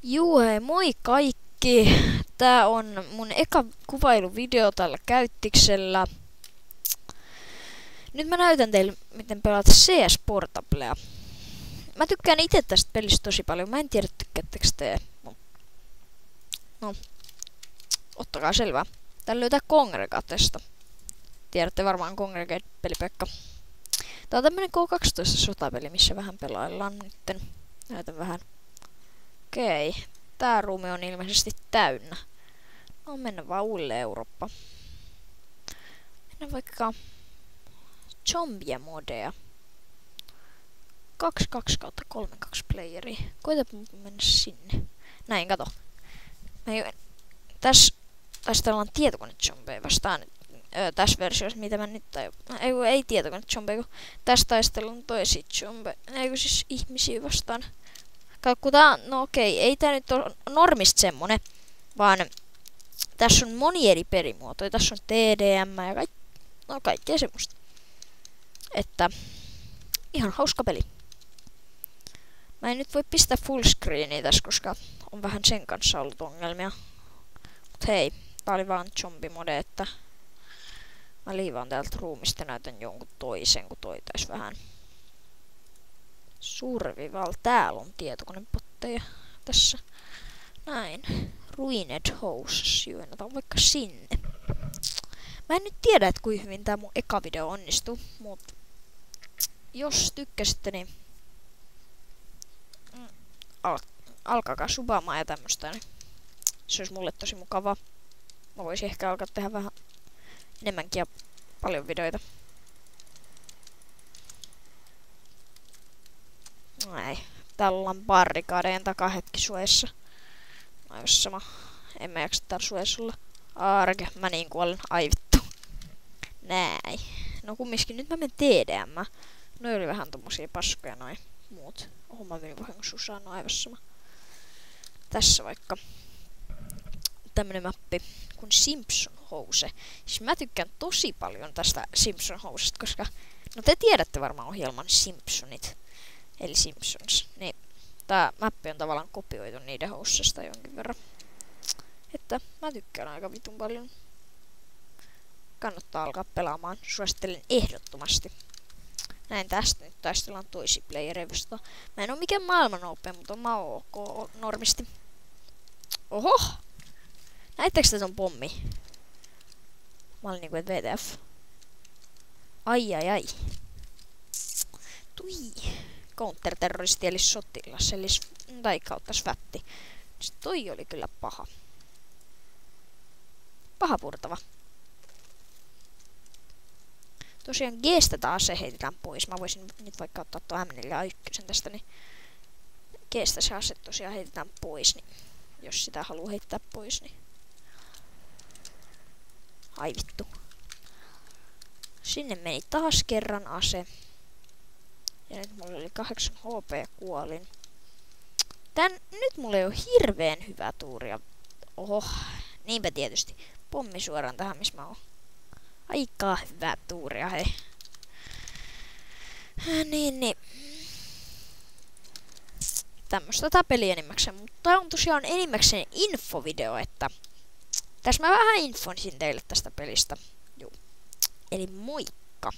Juu, hei, moi kaikki! Tää on mun eka kuvailuvideo tällä käyttiksellä. Nyt mä näytän teille, miten pelata CS Portablea. Mä tykkään itse tästä pelistä tosi paljon. Mä en tiedä, tykkäättekö te. No, ottakaa selvää. Täällä löytää Congregatesta. Tiedätte varmaan Congregate-pelipekka. Tää on tämmönen K12-sotapeli, missä vähän pelaillaan nytten. Näytän vähän. Okei. Tää ruumi on ilmeisesti täynnä. No mennä vaan uudelle Eurooppa. Mennään vaikka zombie-modea. 2-2/3-2 playeri. Koitapa mennä sinne. Näin, kato. Tässä taistellaan tietokone-zombeja vastaan. Tässä versiossa, mitä mä nyt ei tietokone-zombeja, kun tässä taistellaan toisia zombeja. Siis ihmisiä vastaan. No okei, ei tää nyt ole normista semmonen, vaan tässä on moni eri perimuotoja. Tässä on TDM ja kaikkea semmoista. Että ihan hauska peli. Mä en nyt voi pistää fullscreenia tässä, koska on vähän sen kanssa ollut ongelmia. Mut hei, tää oli vaan zombie-mode, että mä liivaan täältä ruumista ja näytän jonkun toisen, kun toi tais vähän. Survival. Täällä on tietokonepotteja tässä. Näin. Ruined Houses. Syönnätään vaikka sinne. Mä en nyt tiedä, että kuinka hyvin tää mun eka video onnistuu, mut jos tykkäsitte, niin alkakaa subaamaan ja tämmöstä, niin se olisi mulle tosi mukavaa. Mä voisin ehkä alkaa tehdä vähän enemmänkin ja paljon videoita. Näin. Täällä ollaan barrikaadeen takaa hetkisuojassa. Aivan sama. En mä jaksa täällä suojassa olla. Arke, mä niin kuolen. Ai vittu. Näin. No kumminkin, nyt mä menen TDM. Noi oli vähän tommosia paskoja noin muut. Oho, mä menin vahingossa no aivan sama. Tässä vaikka tämmönen mappi kuin Simpson House. Siis mä tykkään tosi paljon tästä Simpson Housesta, koska no te tiedätte varmaan ohjelman Simpsonit. Eli Simpsons. Niin, tää mappi on tavallaan kopioitu niiden housesta jonkin verran. Että mä tykkään aika vitun paljon. Kannattaa alkaa pelaamaan. Suosittelen ehdottomasti. Näin tästä nyt taistellaan toisia playereja vastaan. Mä en oo mikään maailman OP, mutta mä oon ok normisti. Oho! Näittekö te ton pommi? Mä olin niinku et WTF. Ai. Tui. Counter-terroristi eli sotilas, eli tai kautta svätti. Toi oli kyllä paha. Paha purtava. Tosiaan G:stä taas se heitetään pois. Mä voisin nyt vaikka ottaa tuo M4A1 tästä, niin G:stä se ase tosiaan heitetään pois, niin jos sitä haluaa heittää pois, niin ai vittu. Sinne meni taas kerran ase. Ja nyt mulla oli 8 HP ja kuolin. Nyt mulla ei oo hirveen hyvää tuuria. Oho, niinpä tietysti. Pommi suoraan tähän, missä mä oon. Aika hyvää tuuria, hei. Niin. Tämmöstä tää peli enimmäkseen. Mutta tää on tosiaan enimmäkseen infovideo, että tässä mä vähän infonsin teille tästä pelistä. Juu. Eli moikka!